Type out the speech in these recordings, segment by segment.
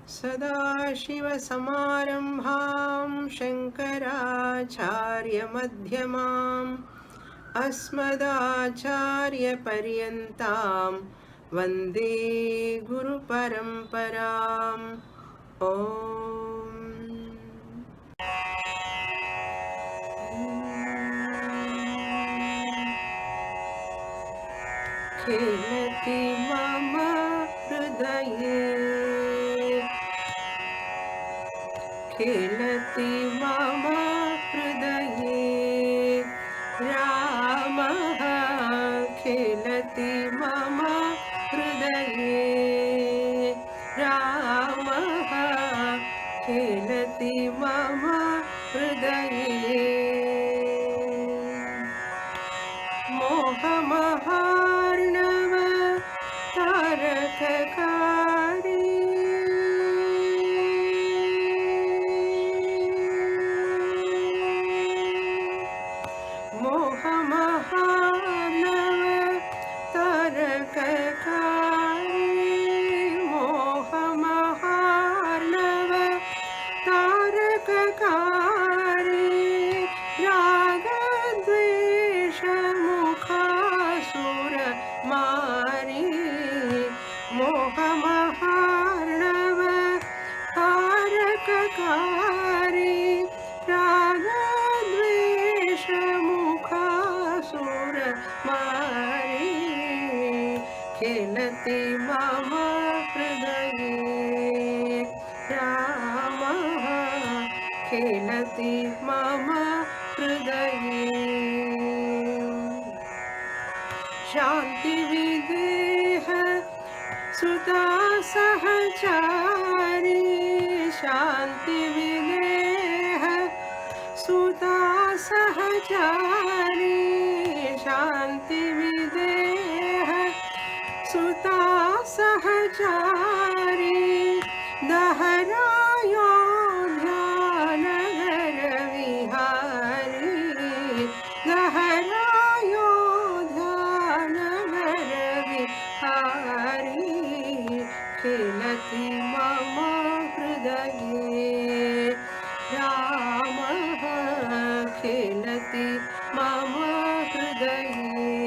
सदाशिवसमारम्भां शङ्कराचार्यमध्यमाम् अस्मदाचार्यपर्यन्तां वन्दे गुरुपरम्पराम् ॐ। खेलति मम हृदये खेलति मम हृदये रामः खेलति मम हृदये रामः खेलति मम हृदये मोहमहार्णव तारककारी मोहमहार्णव तारककारी मोहमहार्णव तारककारी रागद्वेषमुखासुर मारी मोहमहार्णव तारककारी रागद्वेषमुखासुर मारी खेलति मम हृदये रामः खेलति मम हृदये शान्तिविदेह सुता सहचारी शान्तिविदेह सुता सहचारी शान्तिविदेह सुता सहचारी दहरायोध्यानगर विहारी दहरायोध्यानगर विहारी खेलति मम हृदये रामः खेलति मम हृदये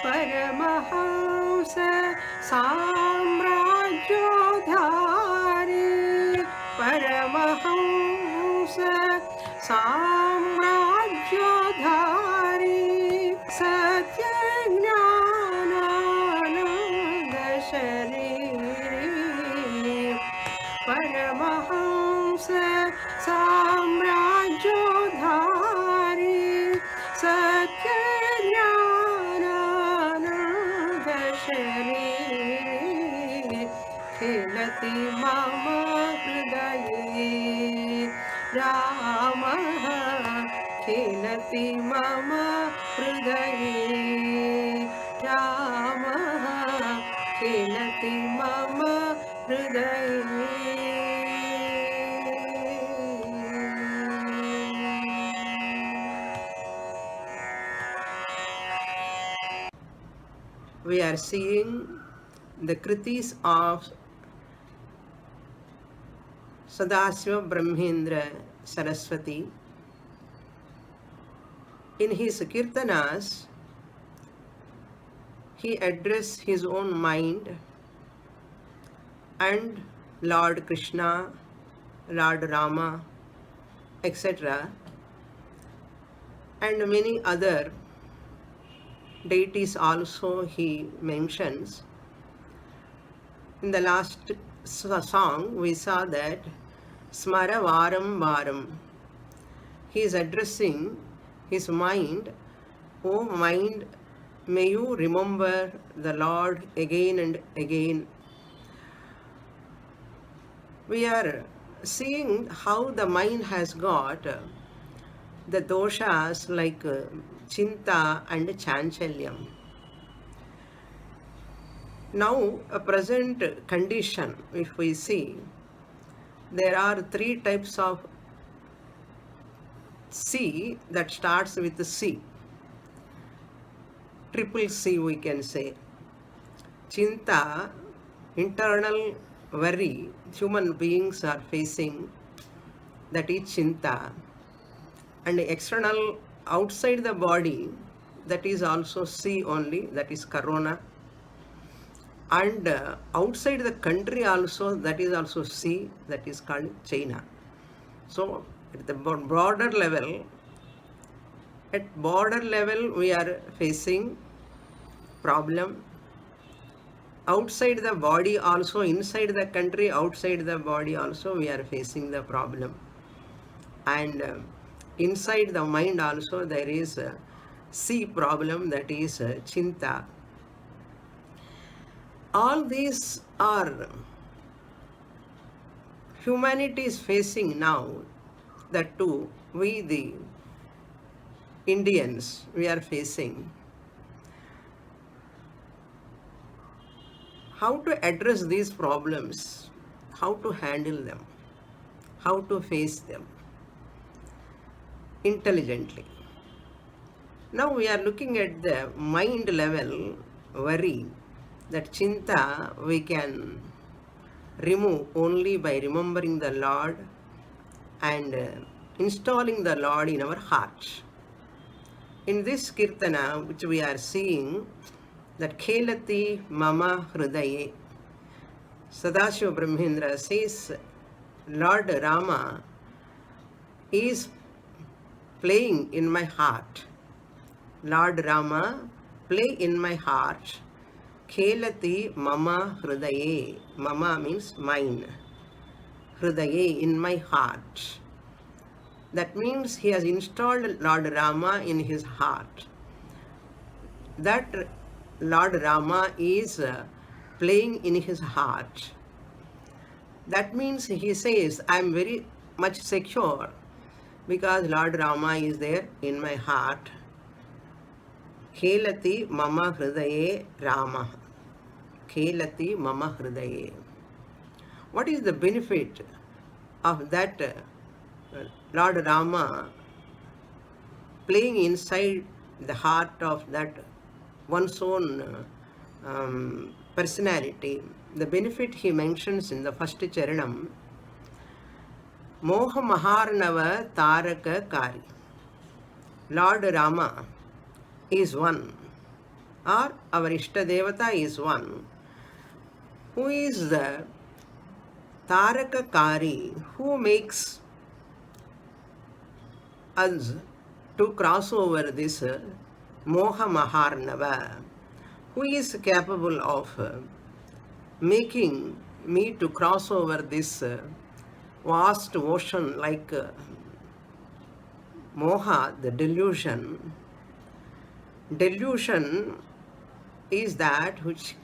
परमहंस साम्राज्योद्धारी परमहंस साम्राज्योद्धारी सत्यज्ञानानन्द शरीरी परमहंस साम्राज्योद्धारी सत्यज्ञानानन्द शरीरी खेलति मम हृदये रामः खेलति मम हृदये रामः खेलति मम हृदये We are seeing the kritis of Sadashiva Brahmendra Saraswati. In his kirtanas, he addressed his own mind and Lord Krishna, Lord Rama, etc., and many other deities also he mentions. In the last song, we saw that Smara Varam Varam. He is addressing his mind. Oh mind, may you remember the Lord again and again. We are seeing how the mind has got the doshas like Chinta and Chanchalyam. Now, a present condition, if we see, there are 3 types of C that starts with the C. Triple C we can say. Chinta, internal worry human beings are facing, that is chinta, and external outside the body, that is also C only, that is corona, and outside the country also, that is also C, that is called China. So at the border level, we are facing problem. Outside the body also, inside the country, outside the body also, we are facing the problem. And inside the mind also, there is a C problem, that is chinta. All these are humanity is facing now. That too, we the Indians, we are facing. How to address these problems, how to handle them, how to face them intelligently. Now we are looking at the mind level worry, that chinta we can remove only by remembering the Lord and installing the Lord in our heart. In this kirtana, which we are seeing, that Khelati Mama Hridaye, Sadashiva Brahmendra says, Lord Rama is playing in my heart. Lord Rama play in my heart. Khelati Mama Hridaye. Mama means mine. Hridaye, in my heart. That means he has installed Lord Rama in his heart. That Lord Rama is playing in his heart. That means he says, I am very much secure because Lord Rama is there in my heart. Khelati Mama Hridaye Rama. Khelati Mama Hridaye. What is the benefit of that Lord Rama playing inside the heart of that one's own personality? The benefit he mentions in the first charanam, Moha Maharnava Taraka Kari. Lord Rama is one, or our Ishtadevata is one, who is the Taraka Kari, who makes us to cross over this Moha Maharnava, who is capable of making me to cross over this vast ocean like Moha, the delusion. Delusion is that which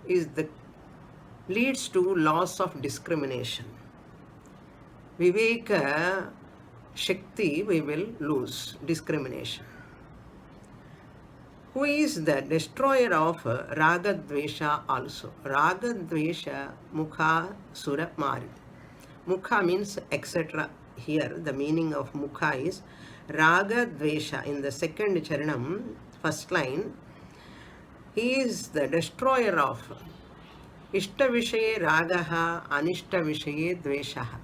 is the leads to loss of discrimination. Viveka Shakti, we will lose discrimination. Who is the destroyer of Ragadvesha also? Ragadvesha Mukha Sura Mari. Mukha means etc. Here the meaning of Mukha is Ragadvesha. In the second charanam, first line, he is the destroyer of Ishta Vishaye Ragaha, Anishta Vishaye Dveshaha.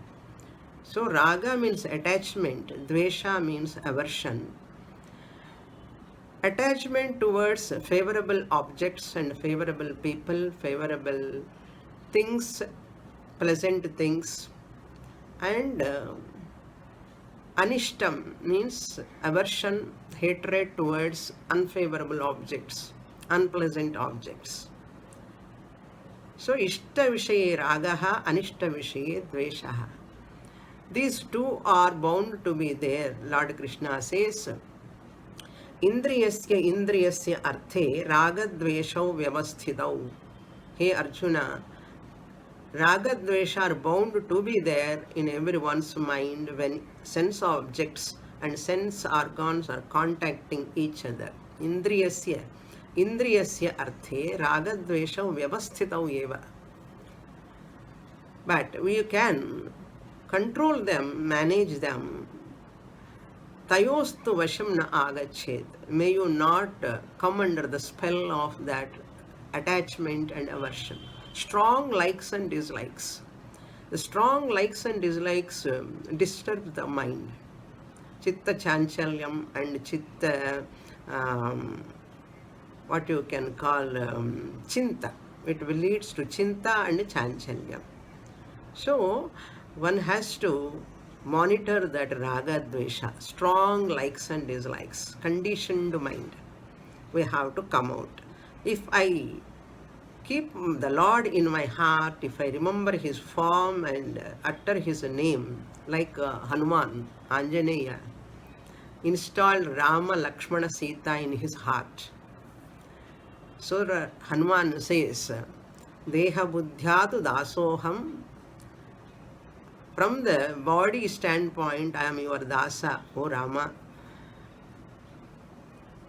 So Raga means attachment, Dvesha means aversion. Attachment towards favorable objects and favorable people, favorable things, pleasant things, and Anishtam means aversion, hatred towards unfavorable objects, unpleasant objects. So Ishta Vishaye Ragaha, Anishta Vishaye Dveshaha. These two are bound to be there. Lord Krishna says, Indriyasya Indriyasya Arthe Ragadveshau Vyavasthitau. Hey Arjuna, Ragadvesha are bound to be there in everyone's mind when sense objects and sense organs are contacting each other. Indriyasya Arthe Ragadveshau Vyavasthitau Eva. But we can control them, manage them. Tayostu vasham na agachet. May you not come under the spell of that attachment and aversion. Strong likes and dislikes. The strong likes and dislikes disturb the mind. Chitta chanchalyam and chitta, what you can call chinta. It will leads to chinta and chanchalyam. So one has to monitor that raga dvesha, strong likes and dislikes, conditioned mind. We have to come out. If I keep the Lord in my heart, if I remember his form and utter his name, like Hanuman, Anjaneya, installed Rama, Lakshmana, Sita in his heart. So Hanuman says, Deha buddhyatu dasoham. From the body standpoint, I am your dasa, O Rama.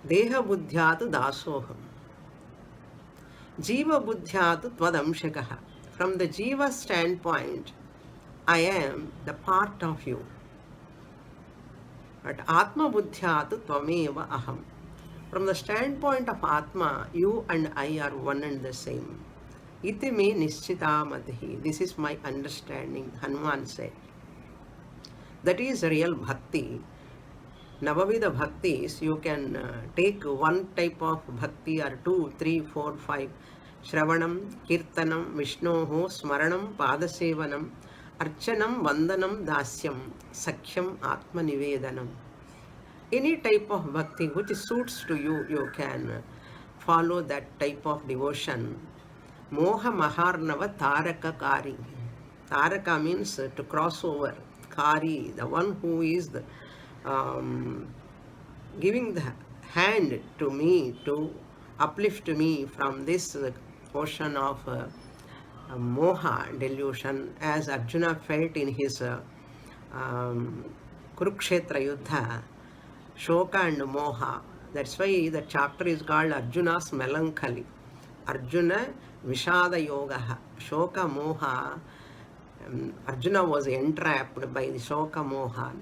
Deha buddhyatu dasoham. Jiva buddhyatu tvadamshakaha. From the jiva standpoint, I am the part of you. But Atma buddhyatu tvameva aham. From the standpoint of Atma, you and I are one and the same. Iti me nischita matihi. This is my understanding, Hanuman said. That is real bhakti. Navavida bhaktis, you can take one type of bhakti or 2, 3, 4, 5. Shravanam, Kirtanam, Vishnoho, Smaranam, Padasevanam, Archanam, Vandanam, Dasyam, Sakhyam, Atma Nivedanam. Any type of bhakti which suits to you, you can follow that type of devotion. Moha Maharnava Taraka Kari. Taraka means to cross over. Kari, the one who is the, giving the hand to me to uplift me from this ocean of moha delusion, as Arjuna felt in his Kurukshetra Yuddha, Shoka and Moha. That's why the chapter is called Arjuna's Melancholy. Arjuna Vishada Yoga. Shoka Moha. Arjuna was entrapped by the Shoka Moha.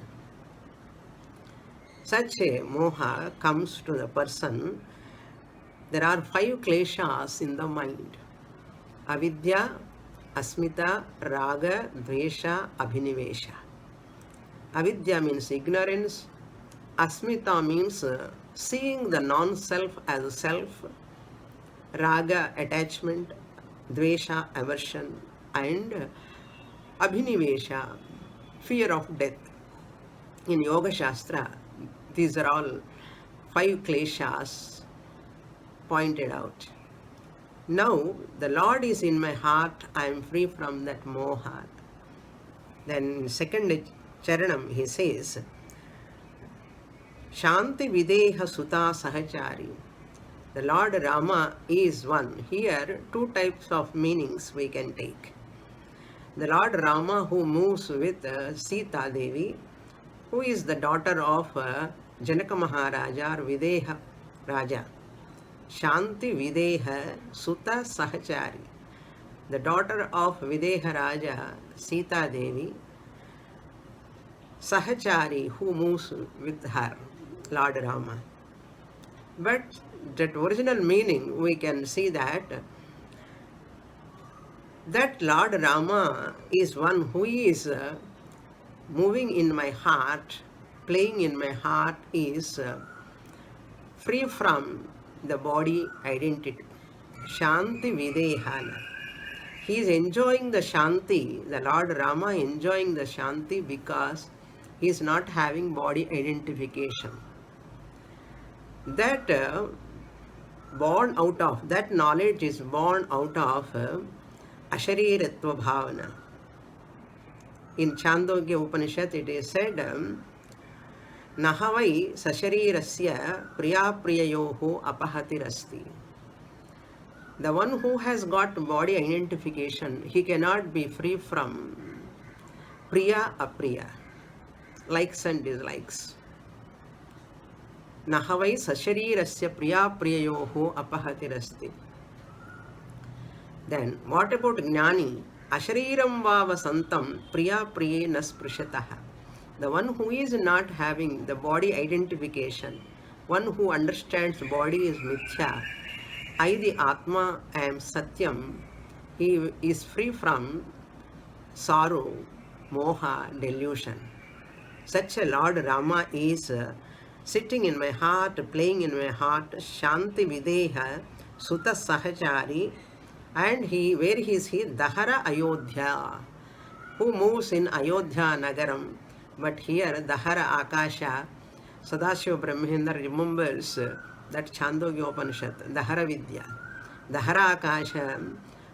Such a moha comes to the person. There are 5 kleshas in the mind. Avidya, Asmita, Raga, Dvesha, Abhinivesha. Avidya means ignorance. Asmita means seeing the non-self as self. Raga, attachment. Dvesha, aversion. And Abhinivesha, fear of death. In Yoga Shastra, these are all 5 kleshas pointed out. Now, the Lord is in my heart, I am free from that moha. Then in second charanam, he says, Shanti Videha Suta Sahachari. The Lord Rama is one. Here, 2 types of meanings we can take. The Lord Rama who moves with Sita Devi, who is the daughter of Janaka Maharaja or Videha Raja. Shanti Videha Suta Sahachari. The daughter of Videha Raja, Sita Devi, Sahachari who moves with her, Lord Rama. But that original meaning, we can see that Lord Rama is one who is moving in my heart, playing in my heart, is free from the body identity. Shanti Videhana. He is enjoying the Shanti, the Lord Rama enjoying the Shanti because he is not having body identification. That born out of, that knowledge is born out of Ashariratva Bhavana. In Chandogya Upanishad it is said, Nahavai Sasharirasya Priya Priyayoho Apahatirasti. The one who has got body identification, he cannot be free from Priya Apriya, likes and dislikes. Nahavai Sasharirasya Priya Priyayoho Apahatirasti. Then, what about Jnani? Ashariram Vava Santam Priya Priye Nasprishatah. The one who is not having the body identification, one who understands body is mithya, I the Atma am Satyam, He is free from sorrow, moha, delusion. Such a Lord Rama is sitting in my heart, playing in my heart, Shanti Videha, Sutta Sahachari, and where is he? Dahara Ayodhya, who moves in Ayodhya Nagaram. But here, Dahara Akasha, Sadashiva Brahmendra remembers that Chandogya Upanishad, Dahara Vidya. Dahara Akasha,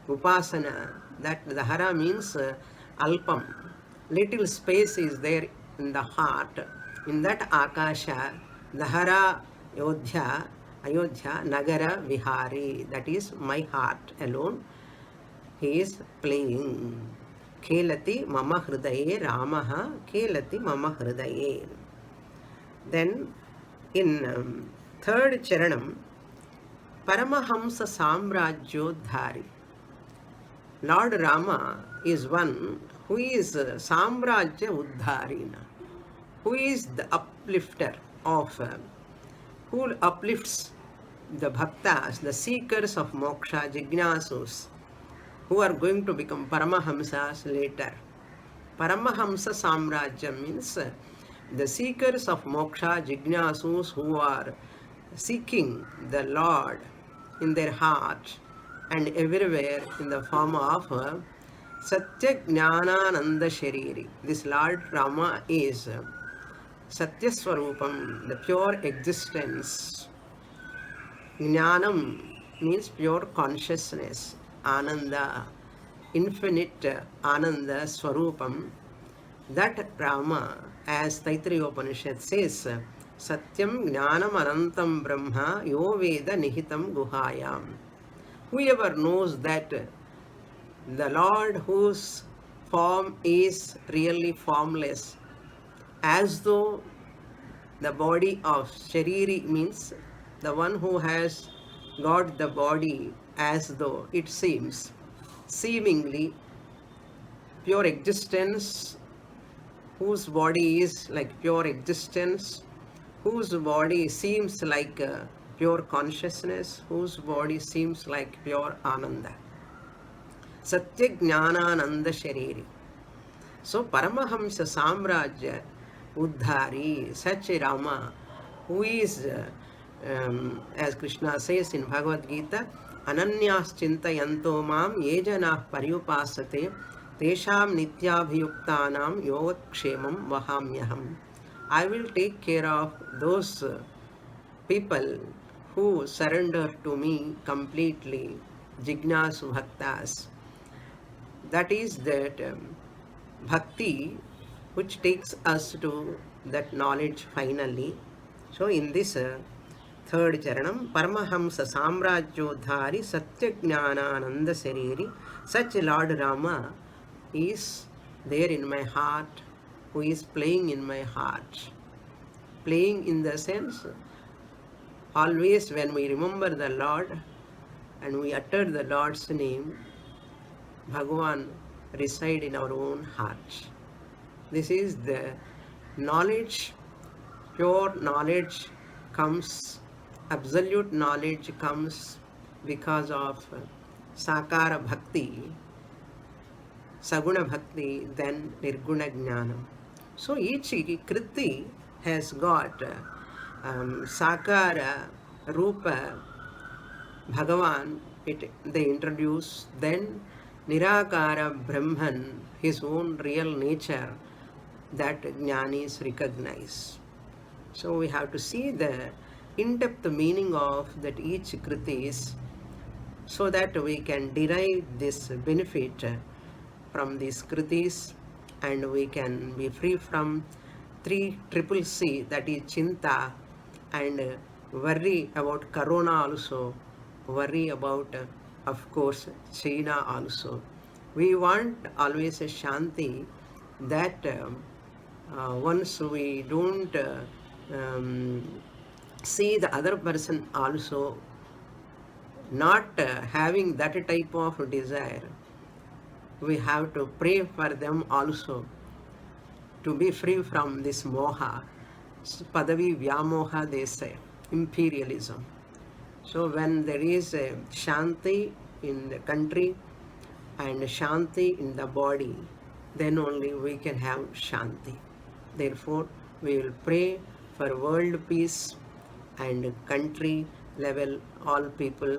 Upasana, that Dahara means Alpam. Little space is there in the heart. In that Akasha, Dahara Ayodhya, Nagara Vihari, that is my heart alone. He is playing. Kelati mama hridaye Ramaha, Kelati mama hridaye. Then in third Charanam, Paramahamsa Samrajyodhari. Lord Rama is one who is Samrajya Uddharina, who is the uplifter of, who uplifts the bhaktas, the seekers of moksha, jignasus, who are going to become Paramahamsas later. Paramahamsa Samrajya means the seekers of moksha, jignasus, who are seeking the Lord in their heart and everywhere in the form of Satya Jnanananda Shariri. This Lord Rama is Satya Swarupam, the pure existence. Jnanam means pure consciousness. Ananda, infinite Ananda Swarupam. That Rama, as Taittiriya Upanishad says, Satyam Jnanam Anantam Brahma Yo Veda Nihitam Guhayam. Whoever knows that the Lord whose form is really formless, as though the body of Shariri means the one who has got the body as though it seems, seemingly pure existence, whose body is like pure existence, whose body seems like pure consciousness, whose body seems like pure Ananda. Satya Jnanananda Shariri. So Paramahamsa Samrajya Uddhari, such a Rama, who is, as Krishna says in Bhagavad Gita, Ananyas Chintayanto Mam Yejanah Paryupasate Tesham Nityabhiyuktanam Yogakshemam Vahamyaham. I will take care of those people who surrender to me completely, Jignasu Bhaktas. That is that bhakti which takes us to that knowledge finally. So in this third charanam, Paramahamsa Samrajyodhari Satya Jnanananda Sariri, such Lord Rama is there in my heart, who is playing in my heart. Playing in the sense, always when we remember the Lord and we utter the Lord's name, Bhagavan reside in our own heart. This is the knowledge, pure knowledge comes, absolute knowledge comes because of Sakara Bhakti, Saguna Bhakti, then Nirguna Jnanam. So each Kriti has got Sakara, Rupa, Bhagavan, they introduce, then Nirakara Brahman, his own real nature, that Jnanis recognize. So we have to see the in-depth meaning of that each Kritis, so that we can derive this benefit from these Kritis, and we can be free from 3 triple C, that is Chinta, and worry about Corona also, worry about, of course, China also. We want always a Shanti, that once we don't see the other person also not having that type of desire, we have to pray for them also to be free from this moha, padavi vyamoha they say, imperialism. So when there is a Shanti in the country, and Shanti in the body, then only we can have Shanti. Therefore, we will pray for world peace and country level. All people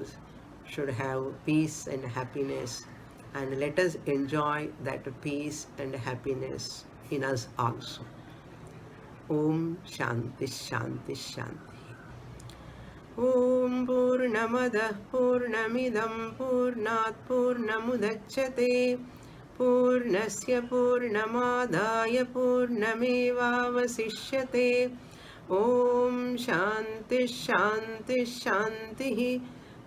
should have peace and happiness, and let us enjoy that peace and happiness in us also. Om Shanti Shanti Shanti. Om Purnamadah Purnamidam Purnat Purnamudachyate Purnasya Purnamadaya Purnamevavasishyate. Om Shanti Shanti Shanti.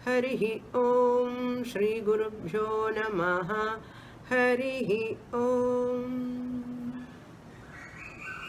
Harihi Om. Shri Gurubhyo Namaha. Harihi Om.